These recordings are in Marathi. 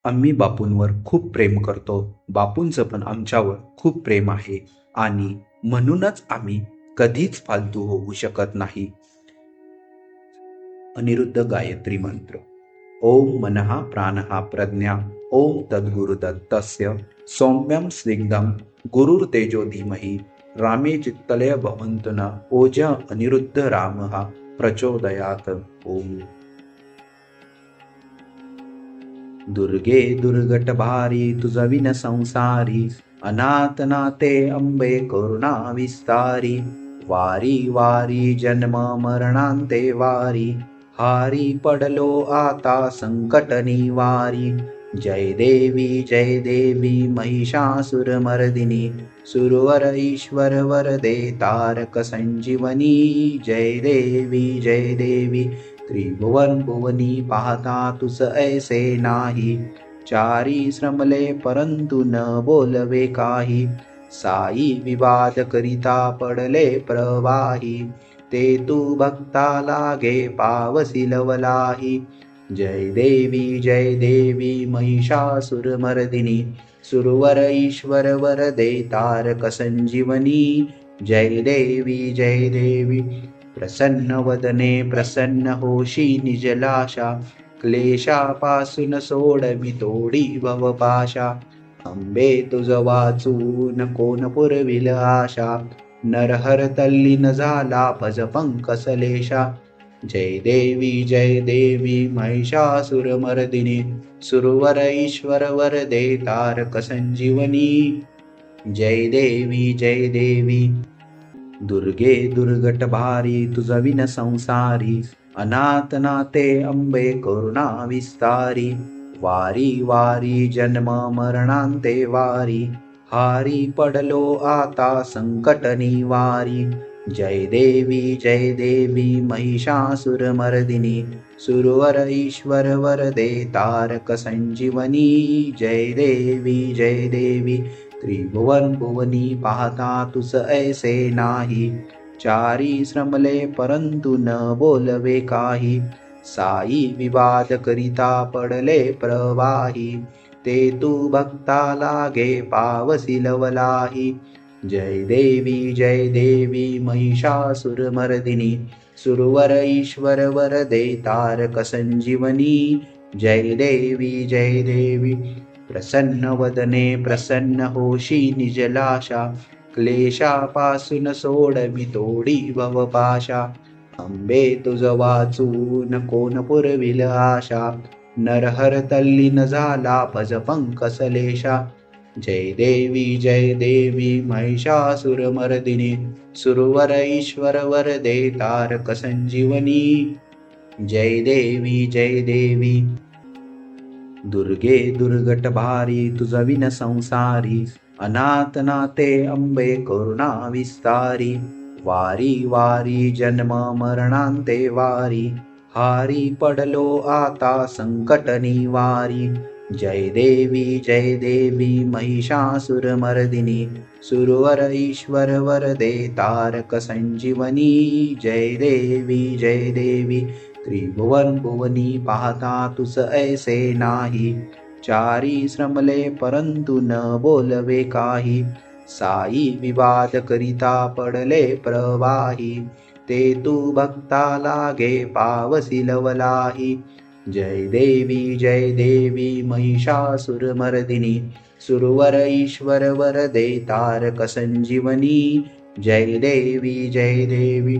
आम्ही बापूंवर खूप प्रेम करतो. बापूंचं पण आमच्यावर खूप प्रेम आहे आणि म्हणूनच आम्ही कधीच फालतू होऊ शकत नाही. अनिरुद्ध गायत्री मंत्र. ओम मनः प्राणः प्रज्ञा ओम तद्गुरुदत्तस्य सौम्यं स्निग्धं गुरुर्तेजो धीमहि रामे चित्तलय भवन्तु न ओजा अनिरुद्ध रामः प्रचोदयात्. ओम. दुर्गे दुर्गट भारी तुझ विन संसारी अनाथ नाते अंबे करुणा विस्तारी वारी वारी जन्म मरणांते वारी हारी पडलो आता संकट निवारी जय देवी महिषासुरमर्दिनी सुरवर ईश्वर वरदे तारक संजीवनी जय देवी त्रिभुवन भुवनी पाहता तुस ऐसे नाही चारी श्रमले परंतु न बोलवे काही साई विवाद करिता पडले प्रवाही ते तू भक्ता लागे पावसी लवलाही जय देवी महिषासुरमर्दिनी सुरवर ईश्वर वरदे तारक संजीवनी जय देवी प्रसन्न वदने प्रसन्न होशी निजलाशा क्लेशापासून सोडवी तोडी भवपाशा अंबे तुझ वाचून कोण पुरविल आशा नरहर तल्लीन झाला भज पंकसलेशा जय देवी महिषासुरमर्दिनी सुरवर ईश्वर वरदे तारक संजीवनी जय देवी दुर्गे दुर्गट भारी तुझ विन संसारी अनाथ नाते अंबे करुणा विस्तारी वारी वारी जन्म मरणांते वारी हारी पडलो आता संकट निवारी जय देवी महिषासुरमर्दिनी सुरवर ईश्वर वरदे तारक संजीवनी जय देवी त्रिभुवन भुवनी पाहता तुस ऐसे नाही चारी श्रमले परंतु न बोलवे काही साई विवाद करिता पडले प्रवाही ते तू भक्ता लागे पावसी लवलाही जय देवी महिषासुरमर्दिनी सुरवर ईश्वर वरदे तारक संजीवनी जय देवी प्रसन्न वदने प्रसन्न होशी निजलाशा क्लेशापासून सोडवी तोडी भवपाशा अंबे तुझ वाचून कोण पुरविल आशा नरहर तल्लीन झाला भज पंकसलेशा जय देवी महिषासुरमर्दिनी सुरवर ईश्वर वरदे तारक संजीवनी जय देवी दुर्गे दुर्गट भारी तुझ विन संसारी अनाथ नाते अंबे करुणा विस्तारी वारी वारी जन्म मरणांते वारी हारी पडलो आता संकट निवारी जय देवी महिषासुरमर्दिनी सुरवर ईश्वर वरदे तारक संजीवनी जय देवी त्रिभुवन भुवनी पाहता तुस ऐसे नाही चारी श्रमले परंतु न बोलवे काही साई विवाद करिता पडले प्रवाही ते तू भक्ता लागे पावसी लवलाही जय देवी महिषासुरमर्दिनी सुरवर ईश्वर वरदे तारक संजीवनी जय देवी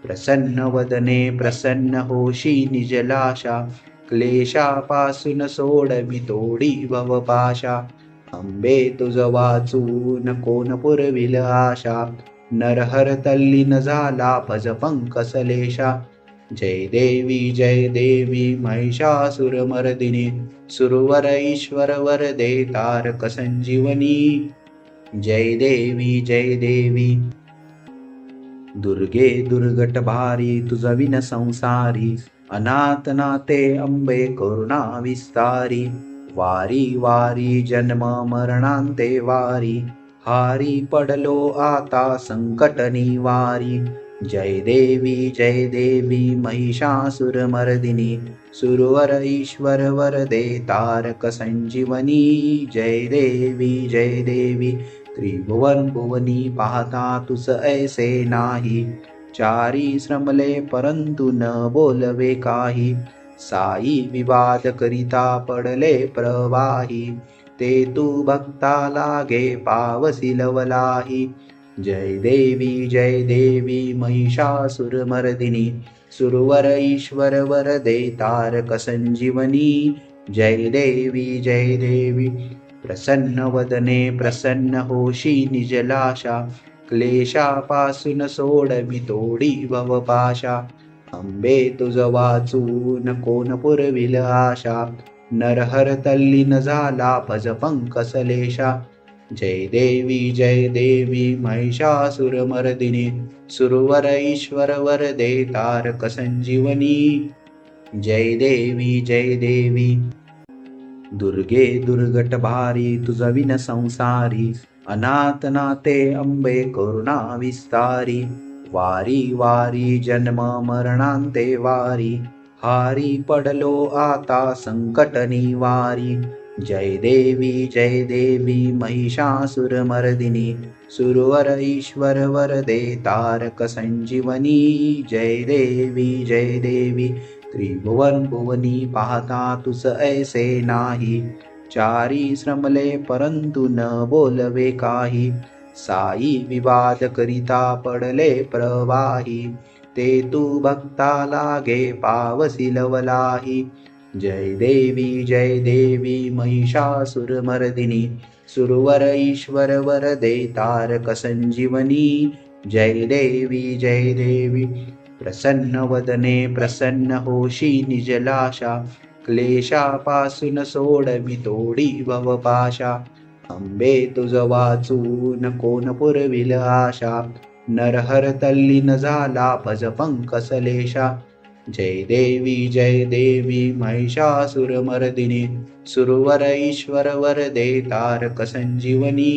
प्रसन्न वदने प्रसन्न होशी निजलाशा क्लेशापासून सोडवी तोडी भवपाशा अंबे तुझ वाचून कोण पुरविल आशा नरहर तल्लीन झाला भज पंकसलेशा जय देवी महिषासुरमर्दिनी सुरवर ईश्वर वरदे तारक संजीवनी जय देवी दुर्गे दुर्गट भारी तुझ विन संसारी अनाथ नाते अंबे करुणा विस्तारी वारी वारी जन्म मरणांते वारी हारी पडलो आता संकट निवारी जय देवी महिषासुरमर्दिनी सुरवर ईश्वर वरदे तारक संजीवनी जय देवी त्रिभुवन भुवनी पाहता तुस ऐसे नाही चारी श्रमले परंतु न बोलवे काही साई विवाद करिता पडले प्रवाही ते तू भक्ता लागे पावसी लवलाही जय देवी महिषासुरमर्दिनी सुरवर ईश्वर वरदे तारक संजीवनी जय देवी प्रसन्न वदने प्रसन्न होशी निजलाशा क्लेशापासून सोडवी तोडी भवपाशा अंबे तुझ वाचून कोण पुरविल आशा नरहर तल्लीन झाला भज पंकसलेशा जय देवी महिषासुरमर्दिनी सुरवर ईश्वर वरदे तारक संजीवनी जय देवी दुर्गे दुर्गट भारी तुझ विन संसारी अनाथ नाते अंबे करुणा विस्तारी वारी वारी जन्म मरणांते वारी हारी पडलो आता संकट निवारी जय देवी महिषासुरमर्दिनी सुरवर ईश्वर वरदे तारक संजीवनी जय देवी त्रिभुवन भुवनी पाहता तुस ऐसे नाही चारी श्रमले परंतु न बोलवे काही साई विवाद करिता पडले प्रवाही ते तू भक्ता लागे पावसी लवलाही जय देवी महिषासुरमर्दिनी सुरवर ईश्वर वरदे तारक संजीवनी जय देवी प्रसन्न वदने प्रसन्न होशी निजलाशा क्लेशापासून सोडवी तोडी भवपाशा अंबे तुझ वाचून कोण पुरविल आशा नरहर तल्लीन झाला भज पंकसलेशा जय देवी महिषासुरमर्दिनी सुरवर ईश्वर वरदे तारक संजीवनी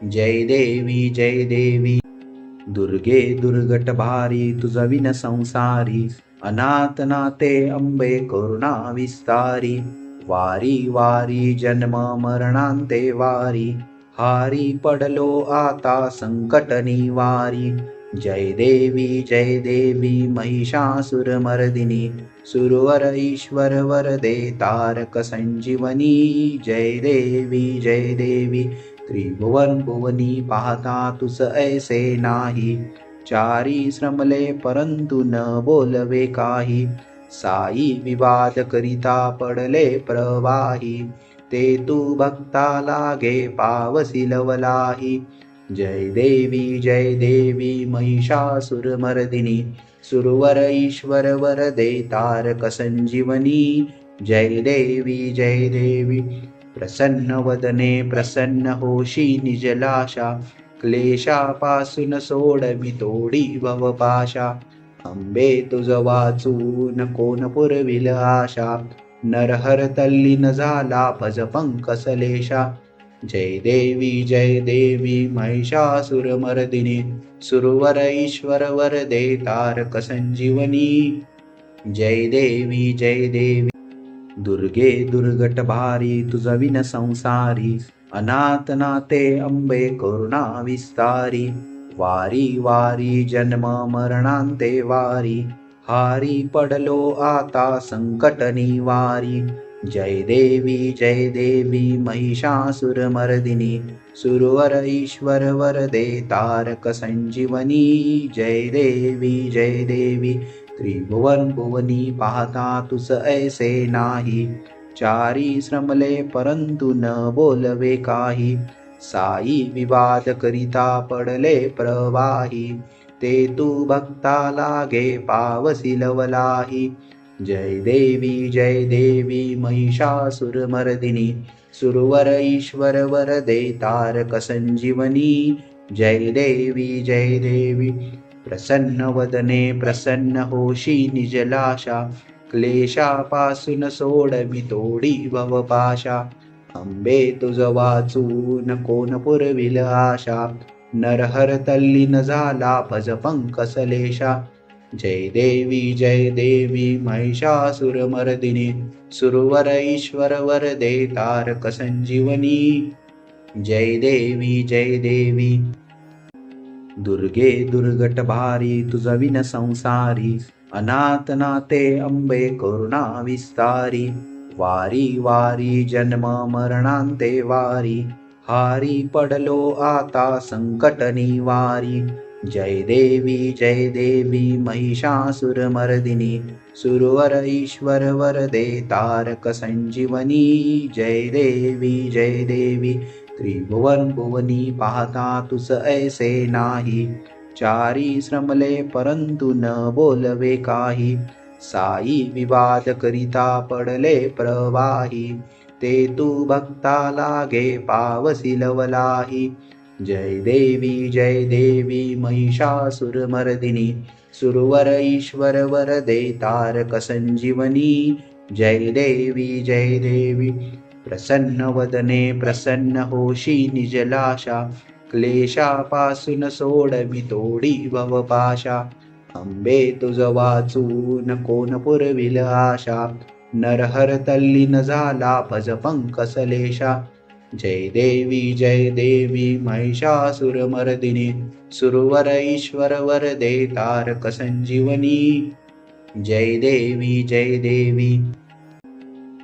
जय देवी दुर्गे दुर्गट भारी तुझ विन संसारी अनाथ नाते अंबे करुणा विस्तारी वारी वारी जन्म मरणांते वारी हारी पडलो आता संकट निवारी जय देवी महिषासुरमर्दिनी सुरवर ईश्वर वरदे तारक संजीवनी जय देवी त्रिभुवन भुवनी पाहता तुस ऐसे नाही चारी श्रमले परंतु न बोलवे काही साई विवाद करिता पडले प्रवाही ते तू भक्ता लागे पावसी लवलाही जय देवी महिषासुरमर्दिनी सुरवर ईश्वर वरदे तारक संजीवनी जय देवी प्रसन्न वदने प्रसन्न होशी निजलाशा क्लेशापासून सोडवी तोडी भवपाशा अंबे तुझ वाचून कोण पुरविल आशा नरहर तल्लीन झाला भज पंकसलेशा जय देवी महिषासुरमर्दिनी सुरवर ईश्वर वरदे तारक संजीवनी जय देवी दुर्गे दुर्गट भारी तुझ विन संसारी अनाथ नाते अंबे करुणा विस्तारी वारी वारी जन्म मरणांते वारी हारी पडलो आता संकट निवारी जय देवी महिषासुरमर्दिनी सुरवर ईश्वर वरदे तारक संजीवनी जय देवी त्रिभुवन भुवनी पाहता तुस ऐसे नाही चारी श्रमले परंतु न बोलवे काही साई विवाद करिता पडले प्रवाही ते तू भक्ता लागे पावसी लवलाही जय देवी महिषासुरमर्दिनी सुरवर ईश्वर वरदे तारक संजीवनी जय देवी प्रसन्न वदने प्रसन्न होशी निजलाशा क्लेशापासून सोडवी तोडी भवपाशा अंबे तुझ वाचून कोण पुरविल आशा नरहर तल्लीन झाला भज पंकसलेशा. जय देवी महिषासुरमर्दिनी, सुरवर ईश्वर वरदे तारक संजीवनी. जय देवी दुर्गे दुर्गट भारी तुझ विन संसारी, अनाथ नाते अंबे करुणा विस्तारी. वारी वारी जन्म मरणांते वारी, हारी पडलो आता संकट निवारी. जय देवी महिषासुरमर्दिनी, सुरवर ईश्वर वरदे तारक संजीवनी. जय देवी त्रिभुवन भुवनी पाहता तुस ऐसे नाही. चारी श्रमले परंतु न बोलवे काही, साई विवाद करिता पडले प्रवाही. ते तू भक्ता लागे पावसी लवलाही. जय देवी महिषासुरमर्दिनी, सुरवर ईश्वर वरदे तारक संजीवनी. जय देवी प्रसन्न वदने प्रसन्न होशी निजलाशा. क्लेशापासून सोडवी तोडी भवपाशा. अंबे तुझ वाचून कोण पुरविल आशा. नरहर तल्लीन झाला भज पंकसलेशा. जय देवी महिषासुरमर्दिनी, सुरवर ईश्वर वरदे तारक संजीवनी. जय देवी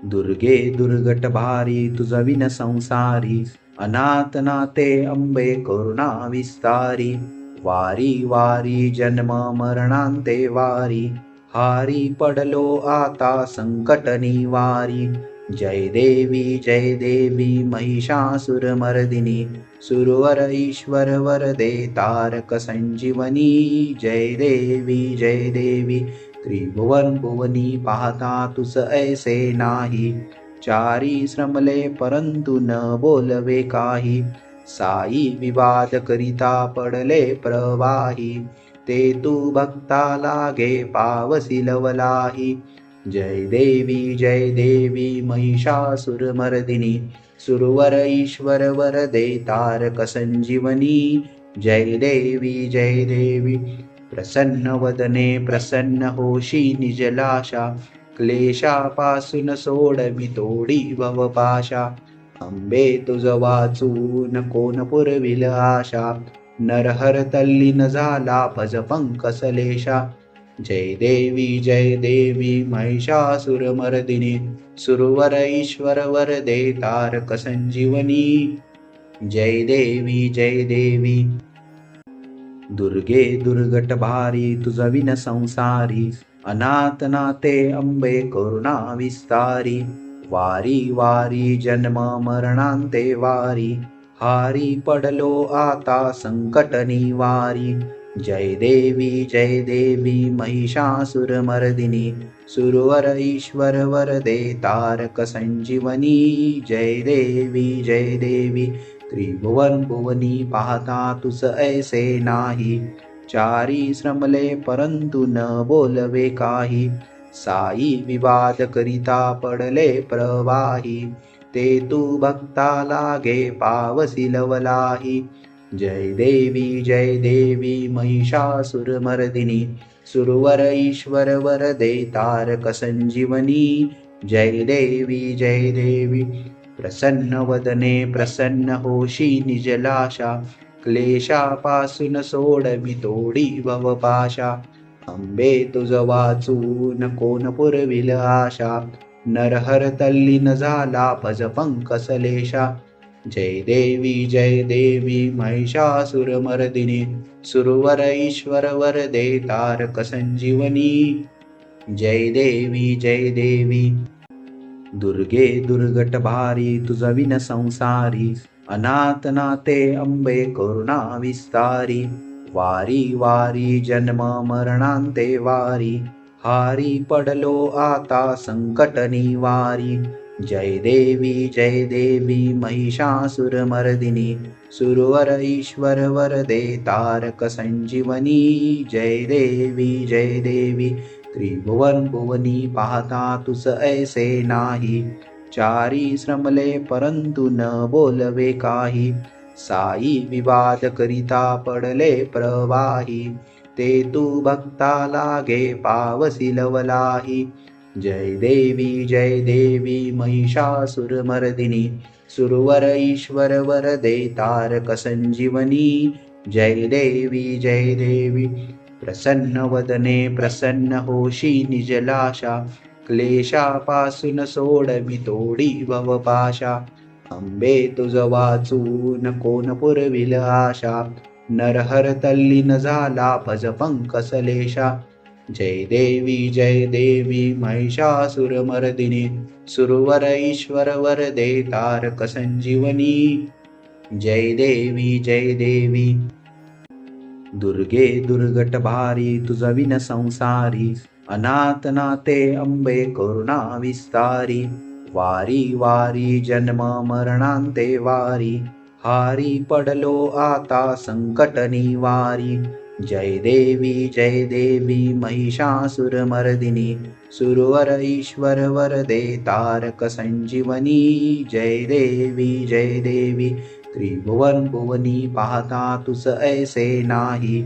दुर्गे दुर्गट भारी तुझ विन संसारी, अनाथ नाते अंबे करुणा विस्तारी. वारी वारी जन्म मरणांते वारी, हारी पडलो आता संकट निवारी. जय देवी महिषासुरमर्दिनी, सुरवर ईश्वर वरदे तारक संजीवनी. जय देवी त्रिभुवन भुवनी पाहता तुस ऐसे नाही. चारी श्रमले परंतु न बोलवे काही, साई विवाद करिता पडले प्रवाही. ते तू भक्ता लागे पावसी लवलाही. जय देवी महिषासुरमर्दिनी, सुरवर ईश्वर वरदे तारक संजीवनी. जय देवी प्रसन्न वदने प्रसन्न होशी निजलाशा. क्लेशापासून सोडवी तोडी भवपाशा. अंबे तुझ वाचून कोण पुरविल आशा. नरहर तल्लीन झाला भज पंकसलेशा. जय देवी महिषासुरमर्दिनी, सुरवर ईश्वर वरदे तारक संजीवनी. जय देवी दुर्गे दुर्गट भारी तुझ विन संसारी, अनाथ नाते अंबे करुणा विस्तारी. वारी वारी जन्म मरणांते वारी, हारी पडलो आता संकट निवारी. जय देवी महिषासुरमर्दिनी, सुरवर ईश्वर वरदे तारक संजीवनी. जय देवी त्रिभुवन भुवनी पाहता तुस ऐसे नाही. चारी श्रमले परंतु न बोलवे काही, साई विवाद करिता पडले प्रवाही. ते तू भक्ता लागे पावसी लवलाही. जय देवी महिषासुरमर्दिनी, सुरवर ईश्वर वरदे तारक संजीवनी. जय देवी प्रसन्न वदने प्रसन्न होशी निजलाशा. क्लेशापासून सोडवी तोडी भवपाशा. अंबे तुझ वाचून कोण पुरविल आशा. नरहर तल्लीन झाला भज पंकसलेशा. जय देवी महिषासुरमर्दिनी, सुरवर ईश्वर वरदे तारक संजीवनी. जय देवी दुर्गे दुर्गट भारी तुझ विन संसारी, अनाथ नाते अंबे करुणा विस्तारी. वारी वारी जन्म मरणांते वारी, हारी पडलो आता संकट निवारी. जय देवी महिषासुरमर्दिनी, सुरवर ईश्वर वरदे तारक संजीवनी. जय देवी त्रिभुवन भुवनी पाहता तुस ऐसे नाही. चारी श्रमले परंतु न बोलवे काही, साई विवाद करिता पडले प्रवाही, ते तू भक्ता लागे पावसी लवलाही. जय देवी महिषासुरमर्दिनी, सुरवर ईश्वर वरदे तारक संजीवनी. जय देवी प्रसन्न वदने प्रसन्न होशी निजलाशा, क्लेशापासून सोडवी तोडी भवपाशा. अंबे तुझ वाचून कोण पुरविल आशा, नरहर तल्लीन झाला भज पंकसलेशा. जय देवी महिषासुरमर्दिनी, सुरवर ईश्वर वरदे तारक संजीवनी. जय देवी दुर्गे दुर्गट भारी तुझ विन संसारी, अनाथ नाते अंबे करुणा विस्तारी. वारी वारी जन्म मरणांते वारी, हारी पडलो आता संकट निवारी. जय देवी महिषासुरमर्दिनी, सुरवर ईश्वर वरदे तारक संजीवनी. जय देवी त्रिभुवन भुवनी पाहता तुस ऐसे नाही,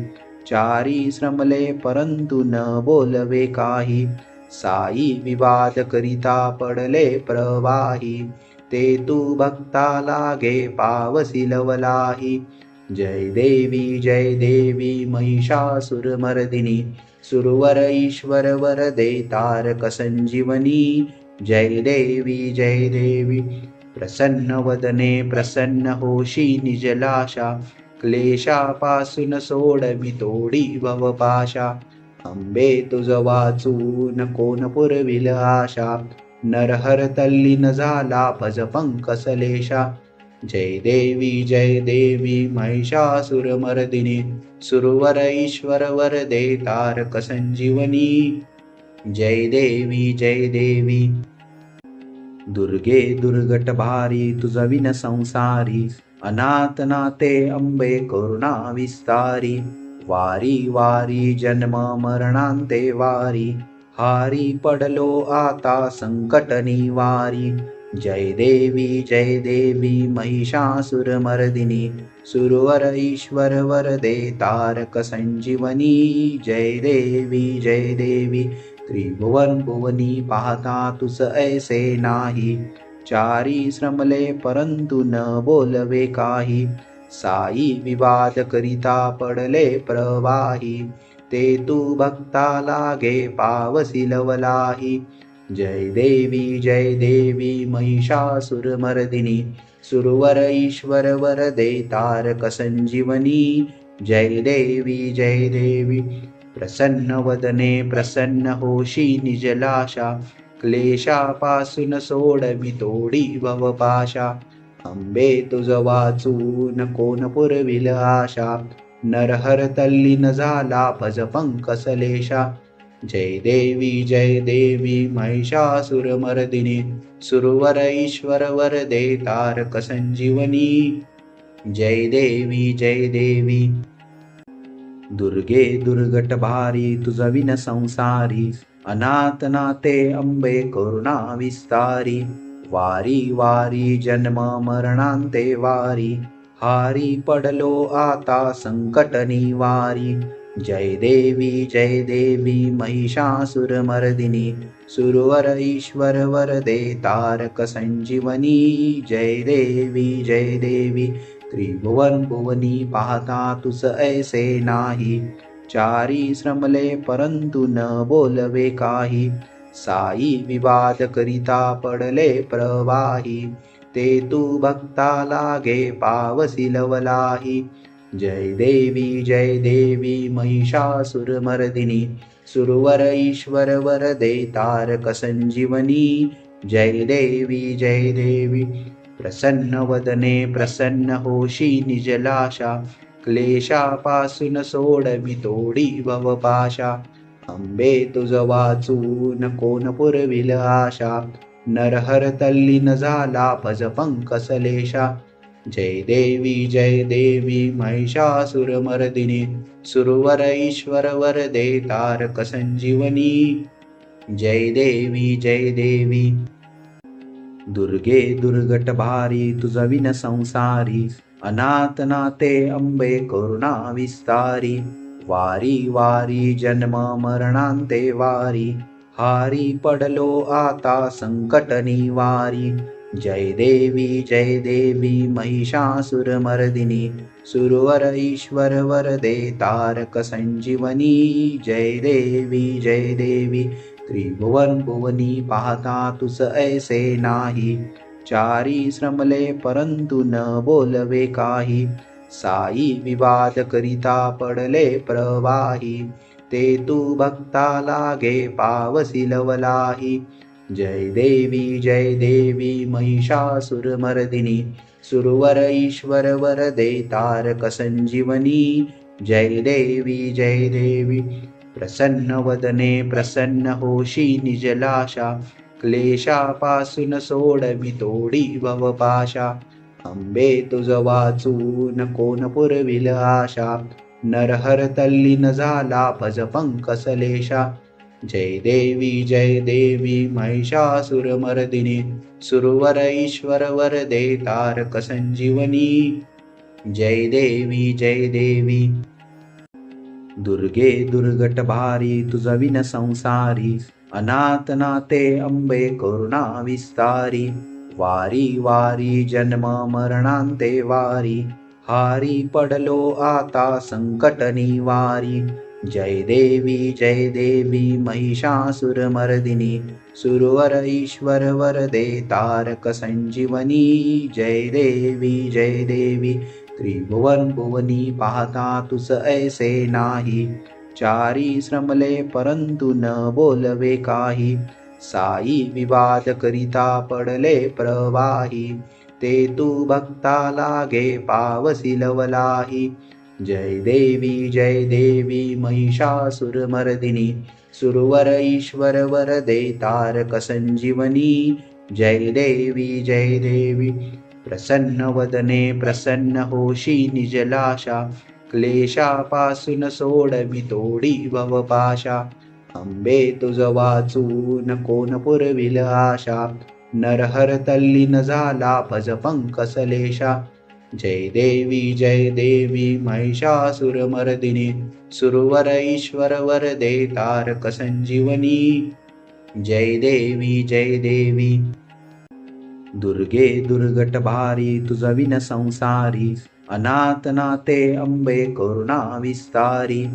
चारी श्रमले परंतु न बोलवे काही. साई विवाद करिता पडले प्रवाही, ते तू भक्ता लागे पावसी लवलाही. जय देवी महिषासुरमर्दिनी, सुरवर ईश्वर वरदे तारक संजीवनी. जय देवी प्रसन्न वदने प्रसन्न होशी निजलाशा, क्लेशापासून सोडवी तोडी भवपाशा. अंबे तुझ वाचून कोण पुरविल आशा, नरहर तल्लीन झाला भज पंकसलेशा. जय देवी महिषासुरमर्दिनी, सुरवर ईश्वर वरदे तारक संजीवनी. जय देवी दुर्गे दुर्गट भारी तुझ विन संसारी, अनाथ नाते अंबे करुणा विस्तारी. वारी वारी जन्म मरणांते वारी, हारी पडलो आता संकट निवारी. जय देवी महिषासुरमर्दिनी, सुरवर ईश्वर वरदे तारक संजीवनी. जय देवी त्रिभुवन भुवनी पाहता तुस ऐसे नाही, चारी श्रमले परंतु न बोलवे काही. साई विवाद करिता पडले प्रवाही, ते तू भक्ता लागे पावसी लवलाही. जय देवी महिषासुरमर्दिनी, सुरवर ईश्वर वरदे तारक संजीवनी. जय देवी प्रसन्न वदने प्रसन्न होशी निजलाशा, क्लेशापासून सोडवी तोडी भवपाशा. अंबे तुझ वाचून कोण पुरविल आशा, नरहर तल्लीन झाला भज पंकसलेशा. जय देवी महिषासुरमर्दिनी, सुरवर ईश्वर वरदे तारक संजीवनी. जय देवी दुर्गे दुर्गट भारी तुझ विन संसारी, अनाथ नाते अंबे करुणा विस्तारी. वारी वारी जन्म मरणांते वारी, हारी पडलो आता संकट निवारी. जय देवी महिषासुरमर्दिनी, सुरवर ईश्वर वरदे तारक संजीवनी. जय देवी त्रिभुवन भुवनी पाहता तुस ऐसे नाही, चारी श्रमले परंतु न बोलवे काही. साई विवाद करिता पडले प्रवाही, ते तू भक्ता लागे पावसी लवलाही. जय देवी महिषासुरमर्दिनी, सुरवर ईश्वर वरदे तारक संजीवनी. जय देवी प्रसन्न वदने प्रसन्न होशी निजलाशा, क्लेशापासून सोडवी तोडी भवपाशा. अंबे तुझ वाचून कोण पुरविल आशा, नरहर तल्लीन झाला भज पंकसलेशा. जय देवी महिषासुरमर्दिनी, सुरवर ईश्वर वरदे तारक संजीवनी. जय देवी दुर्गे दुर्गट भारी तुझ विन संसारी, अनाथ नाते अंबे करुणा विस्तारी. वारी वारी जन्म मरणांते वारी. हारी पडलो आता संकट निवारी. जय देवी महिषासुरमर्दिनी. सुरवर ईश्वर वरदे तारक संजीवनी. जय देवी त्रिभुवन भुवनी पाहता तुस ऐसे नाही. चारी श्रमले परंतु न बोलवे काही. साई विवाद करिता पडले प्रवाही. ते तू भक्ता लागे पावसी लवलाही. जय देवी महिषासुरमर्दिनी. सुरवर ईश्वर वरदे तारक संजीवनी. जय देवी प्रसन्न वदने प्रसन्न होशी निजलाशा. क्लेशापासून सोडवी तोडी भवपाशा. अंबे तुझ वाचून कोण पुरविल आशा. नरहर तल्लीन झाला भज पंकसलेशा. जय देवी महिषासुरमर्दिनी. सुरवर ईश्वर वरदे तारक संजीवनी. जय देवी दुर्गे दुर्गट भारी तुझ विन संसारी. अनाथ नाते अंबे करुणा विस्तारी. वारी वारी जन्म मरणांते वारी. हारी पडलो आता संकट निवारी. जय देवी महिषासुरमर्दिनी. सुरवर ईश्वर वरदे तारक संजीवनी. जय देवी त्रिभुवन भुवनी पाहता तुस ऐसे नाही. चारी श्रमले परंतु न बोलवे काही. साई विवाद करिता पडले प्रवाही. ते तू भक्ता लागे पावसी लवलाही. जय देवी महिषासुरमर्दिनी. सुरवर ईश्वर वरदे तारक संजीवनी. जय देवी प्रसन्न वदने प्रसन्न होशी निजलाशा. क्लेशापासून सोडवी तोडी भवपाशा. अंबे तुझ वाचून कोण पुरविल आशा. नरहर तल्लीन झाला भज पंकसलेशा. जय देवी महिषासुरमर्दिनी. सुरवर ईश्वर वरदे तारक संजीवनी. जय देवी दुर्गे दुर्गट भारी तुझ विन संसारी. अनाथ नाते अंबे करुणा विस्तारी.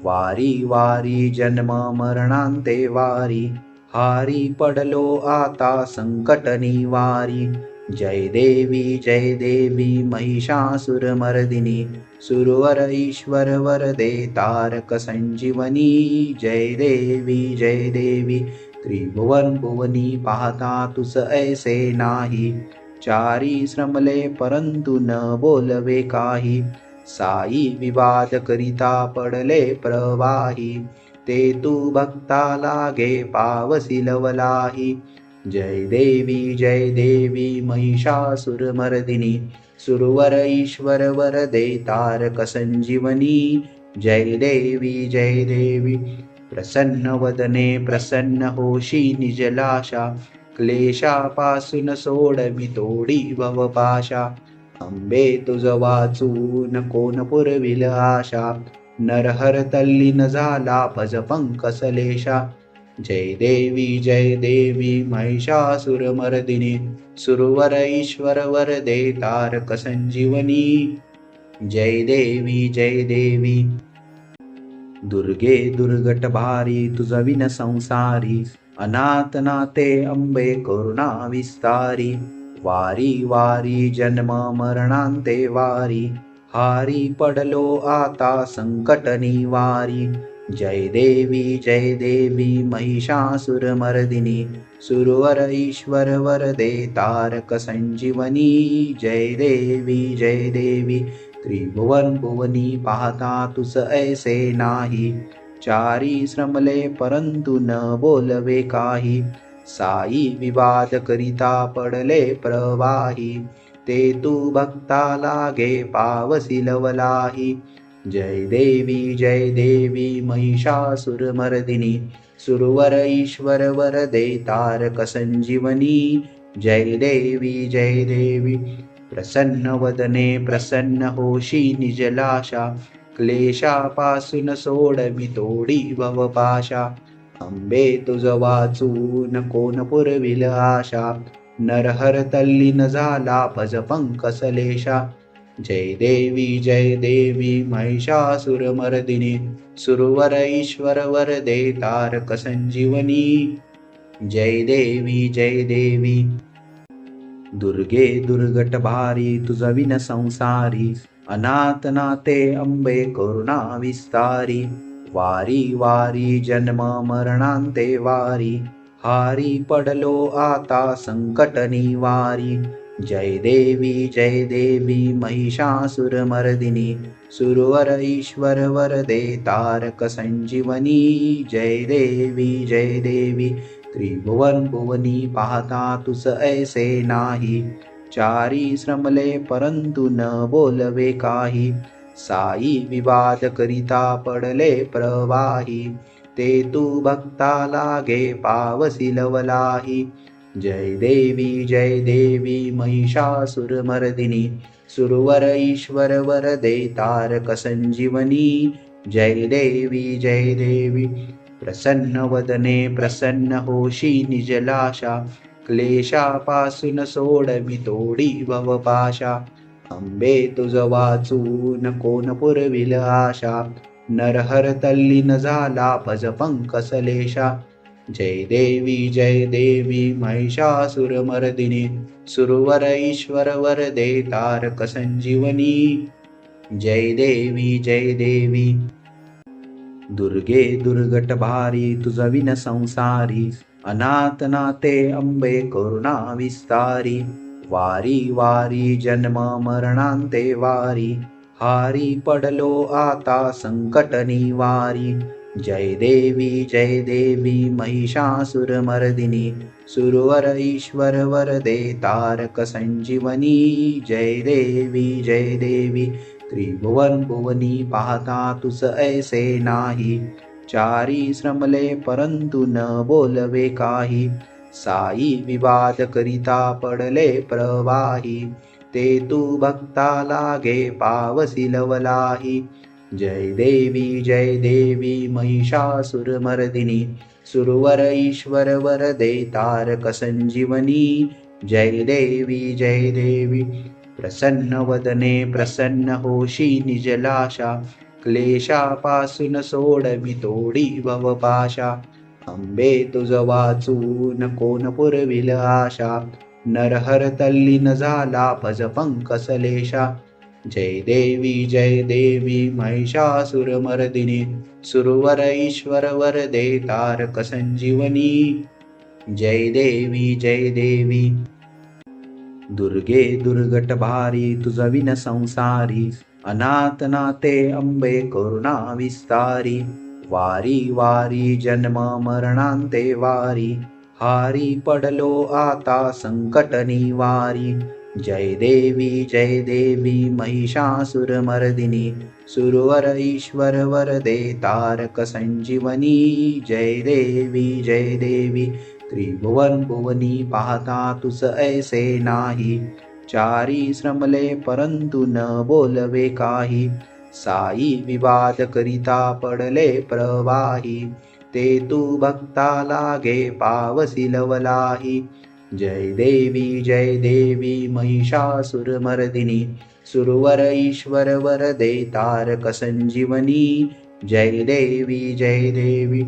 वारी वारी जन्म मरणांते वारी. हारी पडलो आता संकट निवारी. जय देवी महिषासुरमर्दिनी. सुरवर ईश्वर वरदे तारक संजीवनी. जय देवी त्रिभुवन भुवनी पाहता तुस ऐसे नाही. चारी श्रमले परंतु न बोलवे काही. साई विवाद करिता पडले प्रवाही. ते तू भक्ता लागे पावसी लवलाही. जय देवी महिषासुरमर्दिनी. सुरवर ईश्वर वरदे तारक संजीवनी. जय देवी प्रसन्न वदने प्रसन्न होशी निजलाशा. क्लेशापासून सोडवी तोडी भवपाशा. अंबे तुझ वाचून कोण पुरविल आशा. नरहर तल्लीन झाला भज पंकसलेशा. जय देवी महिषासुरमर्दिनी. सुरवर ईश्वर वरदे तारक संजीवनी. जय देवी दुर्गे दुर्गट भारी तुझ विन संसारी. अनाथ नाते अंबे करुणा विस्तारी. वारी वारी जन्म मरणांते वारी. हारी पडलो आता संकट निवारी. जय देवी महिषासुरमर्दिनी. सुरवर ईश्वर वरदे तारक संजीवनी. जय देवी त्रिभुवन भुवनी पाहता तुस ऐसे नाही. चारी श्रमले परंतु न बोलवे काही. साई विवाद करिता पडले प्रवाही. ते तू भक्ता लागे पावसी लवलाही. जय देवी महिषासुरमर्दिनी. सुरवर ईश्वर वरदे तारक संजीवनी. जय देवी प्रसन्न वदने प्रसन्न होशी निजलाशा क्लेशापासून सोडवी तोडी भवपाशा अंबे तुझ वाचून कोण पुरविल आशा नरहर तल्लीन झाला भज पंकसलेशा जय देवी महिषासुरमर्दिनी सुरवर ईश्वर वरदे तारक संजीवनी जय देवी दुर्गे दुर्गट भारी तुझ विन संसारी अनाथ नाते अंबे करुणा विस्तारी वारी वारी जन्म मरणांते वारी हारी पडलो आता संकट निवारी जय देवी महिषासुरमर्दिनी सुरवर ईश्वर वरदे तारक संजीवनी जय देवी त्रिभुवन भुवनी पाहता तुस ऐसे नाही चारी श्रमले परंतु न बोलवे काही साई विवाद करिता पडले प्रवाही ते तू भक्ता लागे पावसी लवलाही जय देवी महिषासुरमर्दिनी सुरवर ईश्वर वरदे तारक संजीवनी जय देवी प्रसन्न वदने प्रसन्न होशी निजलाशा क्लेशापासून सोडवी तोडी भवपाशा अंबे तुझ वाचून कोण पुरविल आशा नरहर तल्लीन झाला भज पंकसलेशा जय देवी महिषासुरमर्दिनी सुरवर ईश्वर वरदे तारक संजीवनी जय देवी दुर्गे दुर्गट भारी तुझ विन संसारी अनाथ नाते अंबे करुणा विस्तारी वारी वारी जन्म मरणांते वारी हारी पडलो आता संकट निवारी जय देवी महिषासुरमर्दिनी सुरवर ईश्वर वरदे तारक संजीवनी जय देवी त्रिभुवन भुवनी पाहता तुस ऐसे नाही चारी श्रमले परंतु न बोलवे काही साई विवाद करिता पडले प्रवाही ते तू भक्ता लागे पावसी लवलाही जय देवी महिषासुरमर्दिनी सुरवर ईश्वर वरदे तारक संजीवनी जय देवी प्रसन्न वदने प्रसन्न होशी निजलाशा क्लेशापासून सोडवी तोडी भवपाशा अंबे तुझ वाचून कोण पुरविल आशा नरहर तल्लीन झाला भज पंकसलेशा जय देवी महिषासुरमर्दिनी सुरवर ईश्वर वरदे तारक संजीवनी जय देवी दुर्गे दुर्गट भारी तुझ विन संसारी अनाथ नाते अंबे करुणा विस्तारी वारी वारी जन्म मरणांते वारी हारी पडलो आता संकट निवारी जय देवी महिषासुरमर्दिनी सुरवर ईश्वर वरदे तारक संजीवनी जय देवी त्रिभुवन भुवनी पाहता तुस ऐसे नाही चारी श्रमले परंतु न बोलवे काही साई विवाद करिता पडले प्रवाही ते तू भक्ता लागे पावसी लवलाही जय देवी महिषासुरमर्दिनी सुरवर ईश्वर वरदे तारक संजीवनी जय देवी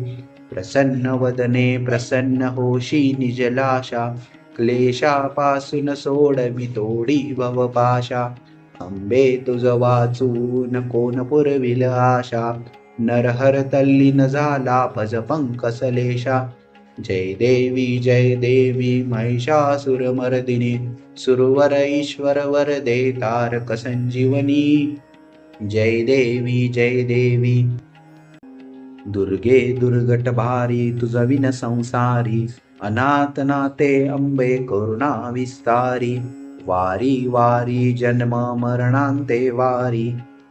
प्रसन्न वदने प्रसन्न होशी निजलाशा क्लेशापासून सोडवी तोडी भवपाशा अंबे तुझ वाचून कोण पुरविल आशा नरहर तल्लीन झाला भज पंकसलेशा जय देवी महिषासुरमर्दिनी सुरवर ईश्वर वरदे तारक संजीवनी जय देवी दुर्गे दुर्गट भारी तुझ विन संसारी अनाथ नाते अंबे करुणा विस्तारी वारी वारी जन्म मरणांते वारी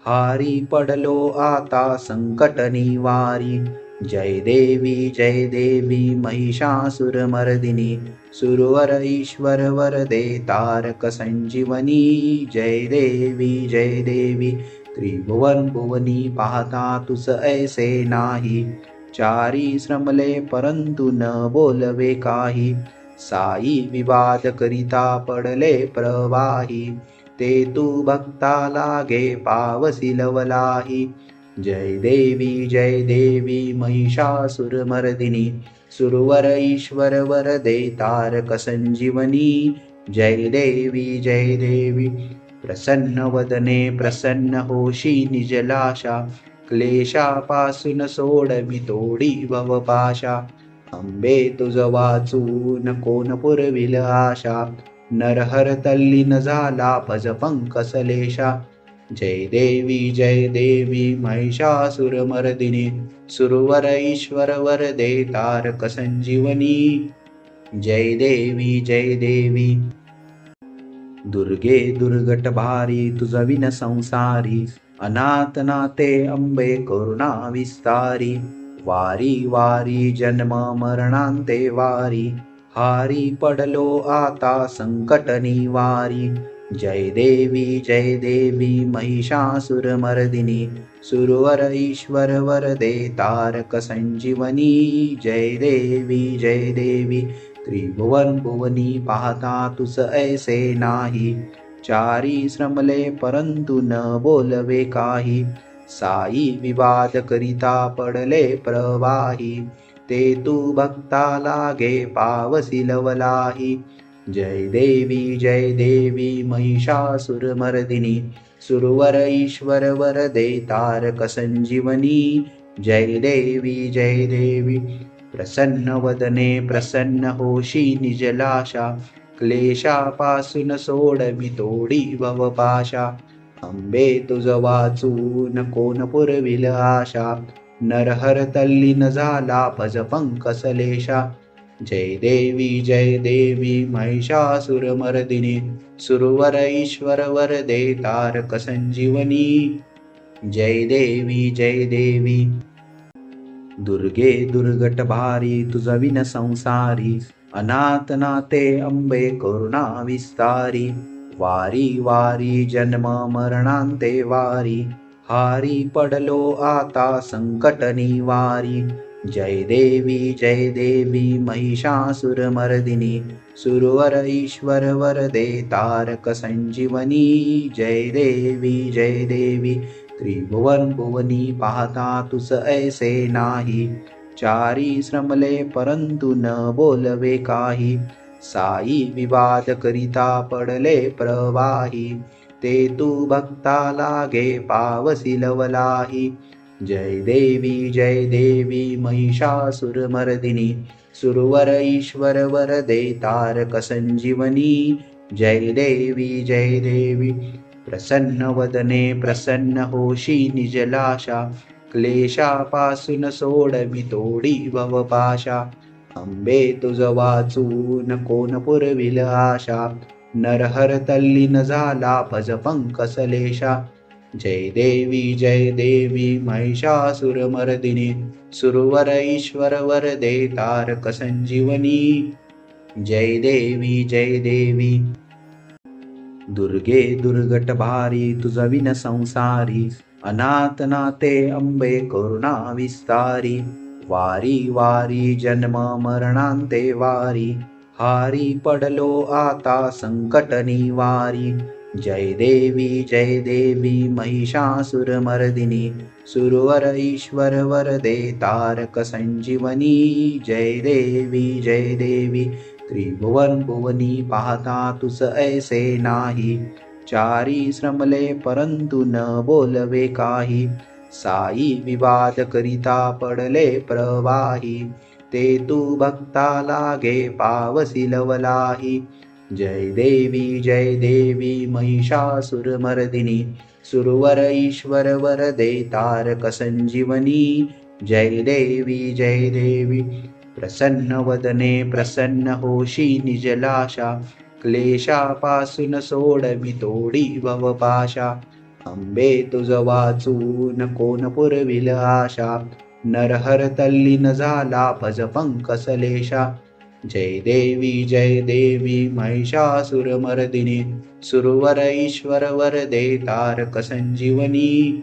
हारी पडलो आता संकट निवारी जय देवी महिषासुरमर्दिनी सुरवर ईश्वर वरदे तारक संजीवनी जय देवी त्रिभुवन भुवनी पाहता तुस ऐसे नाही चारी श्रमले परंतु न बोलवे काही साई विवाद करिता पडले प्रवाही ते तू भक्ता लागे पावसी लवलाही जय देवी महिषासुरमर्दिनी सुरवर ईश्वर वरदे तारक संजीवनी जय देवी प्रसन्न वदने प्रसन्न होशी निजलाशा क्लेशापासून सोडवी तोडी भवपाशा अंबे तुझ वाचून कोण पुरविल आशा नरहर तल्लीन झाला भज पंकसलेशा जय देवी महिषासुरमर्दिनी सुरवर ईश्वर वरदे तारक संजीवनी जय देवी दुर्गे दुर्गट भारी तुझ विन संसारी अनाथ नाते अंबे करुणा विस्तारी वारी वारी जन्म मरणांते वारी हारी पडलो आता संकट निवारी जय देवी महिषासुरमर्दिनी सुरवर ईश्वर वरदे तारक संजीवनी जय देवी त्रिभुवन भुवनी पाहता तुस ऐसे नाही चारी श्रमले परंतु न बोलवे काही साई विवाद करिता पडले प्रवाही ते तू भक्ता लागे पावसी लवलाही जय देवी महिषासुरमर्दिनी सुरवर ईश्वर वरदे तारक संजीवनी जय देवी प्रसन्न वदने प्रसन्न होशी निजलाशा क्लेशापासून सोडवी तोडी भवपाशा अंबे तुझ वाचून कोण पुरविल आशा नरहर तल्लीन झाला भज पंकसलेशा जय देवी महिषासुरमर्दिनी सुरवर ईश्वर वरदे तारक संजीवनी जय देवी दुर्गे दुर्गट भारी तुझ विन संसारी अनाथ नाते अंबे करुणा विस्तारी वारी वारी जन्म मरणांते वारी हारी पडलो आता संकट निवारी जय देवी महिषासुरमर्दिनी सुरवर ईश्वर वरदे तारक संजीवनी जय देवी त्रिभुवन भुवनी पाहता तुस ऐसे नाही चारी श्रमले परंतु न बोलवे काही साई विवाद करिता पडले प्रवाही ते तू भक्ता लागे पावसी लवलाही जय देवी महिषासुरमर्दिनी सुरवर ईश्वर वरदे तारक संजीवनी जय देवी प्रसन्न वदने प्रसन्न होशी निजलाशा क्लेशापासून सोडवी तोडी भवपाशा अंबे तुझ वाचून कोण पुरविल आशा नरहर तल्लीन झाला भज पंकसलेशा जय देवी महिषासुरमर्दिनी सुरवर ईश्वर वरदे तारक संजीवनी जय देवी दुर्गे दुर्गट भारी तुझ विन संसारी अनाथ नाते अंबे करुणा विस्तारी वारी वारी जन्म मरणांते वारी हारी पडलो आता संकट निवारी जय देवी महिषासुरमर्दिनी सुरवर ईश्वर वरदे तारक संजीवनी जय देवी त्रिभुवन भुवनी पाहता तुस ऐसे नाही चारी श्रमले परंतु न बोलवे काही साई विवाद करिता पडले प्रवाही ते तू भक्ता लागे पावसी लवलाही जय देवी महिषासुरमर्दिनी सुरवर ईश्वर वरदे तारक संजीवनी जय देवी प्रसन्न वदने प्रसन्न होशी निजलाशा क्लेशापासून सोडवी तोडी भवपाशा अंबे तुझ वाचून कोण पुरविल आशा नरहर तल्लीन झाला भज पंकसलेशा जय देवी महिषासुरमर्दिनी सुरवर ईश्वर वरदे तारक संजीवनी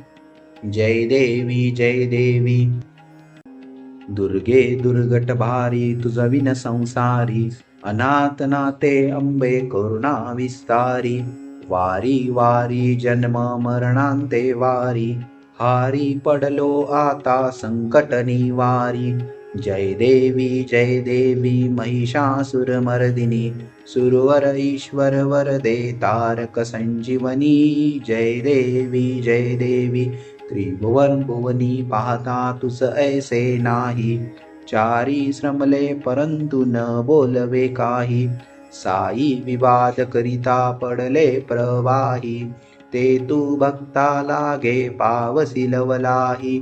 जय देवी दुर्गे दुर्गट भारी तुझ विन संसारी अनाथ नाते अंबे करुणा विस्तारी वारी वारी जन्म मरणांते वारी हारी पडलो आता संकट निवारी जय देवी महिषासुरमर्दिनी सुरवर ईश्वर वरदे तारक संजीवनी जय देवी त्रिभुवन भुवनी पाहता तुस ऐसे नाही चारी श्रमले परंतु न बोलवे काही साई विवाद करिता पडले प्रवाही ते तू भक्ता लागे पावसी लवलाही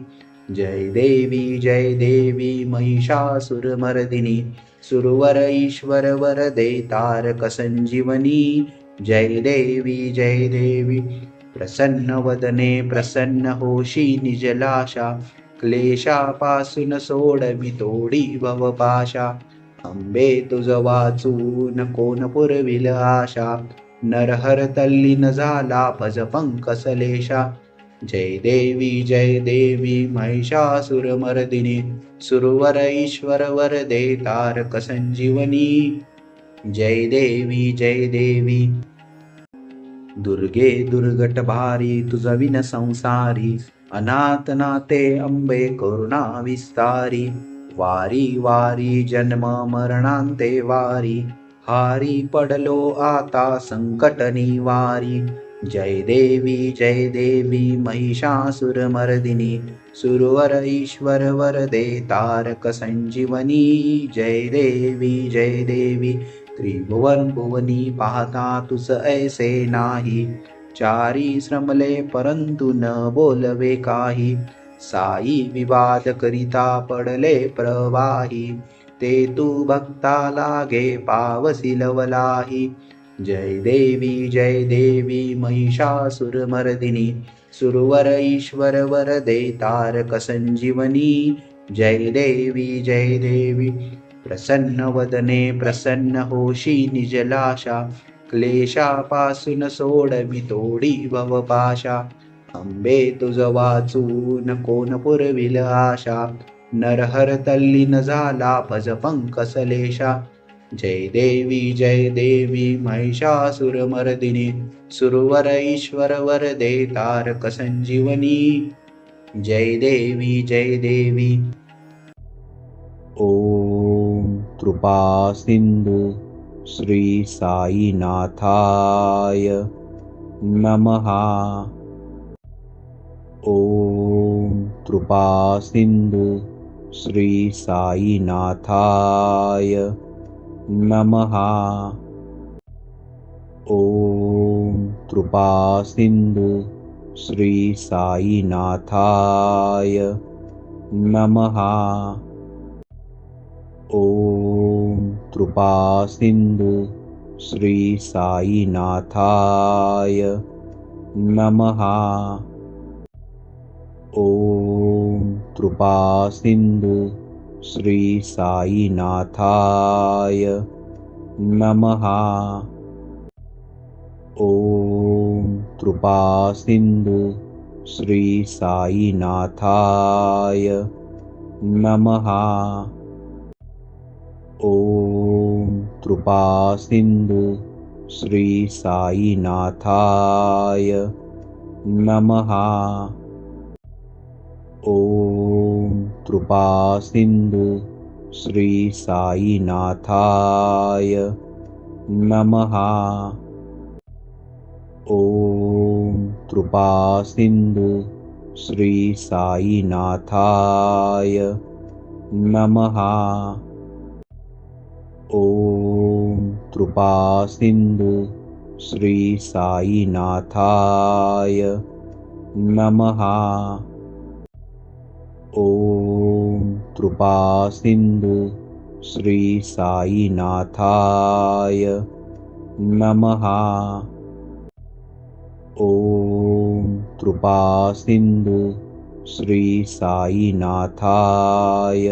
जय देवी महिषासुरमर्दिनी सुरवर ईश्वर वरदे तारक संजीवनी जय देवी प्रसन्न वदने प्रसन्न होशी निजलाशा क्लेशापासून सोडवी तोडी भवपाशा अंबे तुझ वाचून कोण पुरविल आशा नरहर तल्लीन झाला भज पंकसलेशा जय देवी महिषासुरमर्दिनी सुरवर ईश्वर वरदे तारक संजीवनी जय देवी दुर्गे दुर्गट भारी तुझ विन संसारी अनाथ नाते अंबे करुणा विस्तारी वारी वारी जन्म मरणांते वारी हारी पडलो आता संकट निवारी जय देवी महिषासुरमर्दिनी सुरवर ईश्वर वरदे तारक संजीवनी जय देवी त्रिभुवन भुवनी पाहता तुस ऐसे नाही चारी श्रमले परंतु न बोलवे काही साई विवाद करिता पडले प्रवाही ते तू भक्ता लागे पावसी लवलाही जय देवी महिषासुरमर्दिनी सुरवर ईश्वर वरदे तारक संजीवनी जय देवी प्रसन्न वदने प्रसन्न होशी निजलाशा क्लेशापासून सोडवी तोडी भवपाशा अंबे तुझ वाचून कोण पुरविल आशा नरहर तल्लीन झाला भज पंकसलेशा जय देवी महिषासुरमर्दिनी सुरवर ईश्वर वरदे तारक संजीवनी जय देवी ओम कृपा सिंधु श्री साईनाथाय नमः ओम कृपा सिंधु श्री साईनाथाय नमः ओम कृपा सिंधु श्री साईनाथाय नमः ओम कृपा सिंधु श्री साईनाथाय नमः ओम कृपा सिंधु श्री साईनाथाय नमः ओम कृपा सिंधु श्री साईनाथाय नमः ओम कृपा सिंधु श्री साईनाथाय नमः ओम कृपा सिंधु श्री साईनाथाय नमः ओम कृपा सिंधु श्री साईनाथाय नमः ओम कृपा सिंधु श्री साईनाथाय नमः ओम कृपा सिंधु श्री साईनाथाय नमः ओम कृपा सिंधु श्री साईनाथाय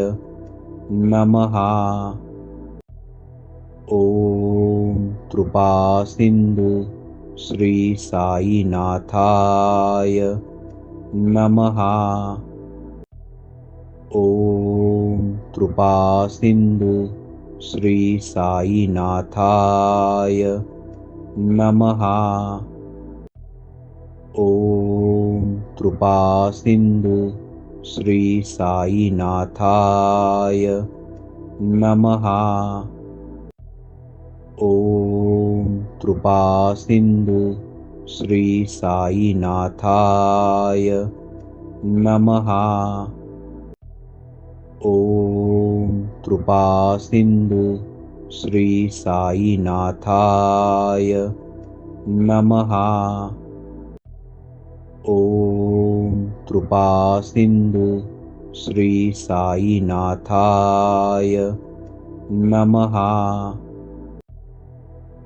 नमः ॐ कृपासिन्धु श्री साईनाथाय नमः। ॐ कृपासिन्धु श्री साईनाथाय नमः। ॐ कृपासिन्धु श्री साईनाथाय नमः। ॐ कृपासिन्धु श्री साईनाथाय नमः। ॐ कृपासिन्धु श्री साईनाथाय नमः। ॐ कृपासिन्धु श्री साईनाथाय नमः।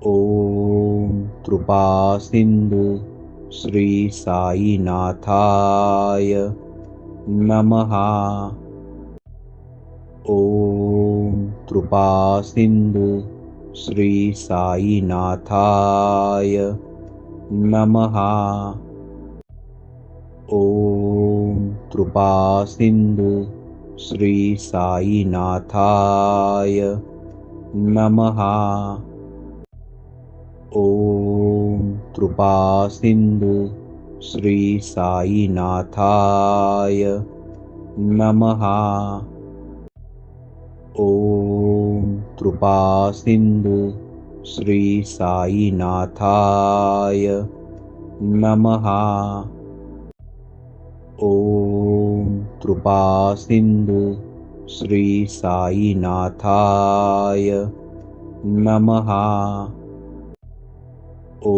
ॐ कृपासिन्धु श्री साईनाथाय नमः। ॐ कृपासिन्धु श्री साईनाथाय नमः। ॐ कृपासिन्धु श्री साईनाथाय नमः। ॐ कृपासिन्धु श्री साईनाथाय नमः। ॐ कृपासिन्धु श्री साईनाथाय नमः। ॐ कृपासिन्धु श्री साईनाथाय नमः। ॐ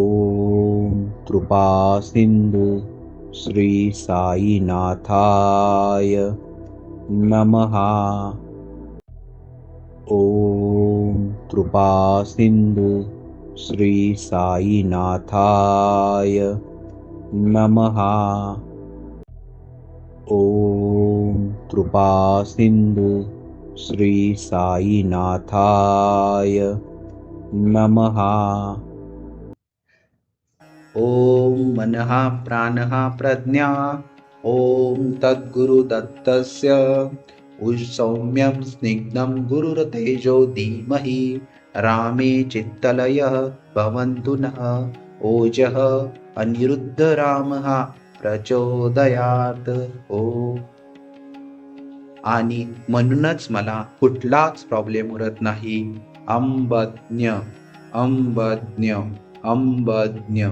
कृपासिन्धु श्री साईनाथाय नमः। ॐ कृपासिन्धु श्री साईनाथाय नमः। ॐ कृपासिन्धु श्री साईनाथाय नमः। ॐ मनः प्राणः प्रज्ञा ॐ तद्गुरुदत्तस्य सौम्यं स्निग्धं गुरुरतेजो धीमहि रामे चित्तलयः भवन्तु नः ओजः अनिरुद्धरामः प्रचोदयात्। आणि म्हणूनच मला कुठलाच प्रॉब्लेम उरत नाही। अंबज्ञ अंबज्ञ अंबज्ञ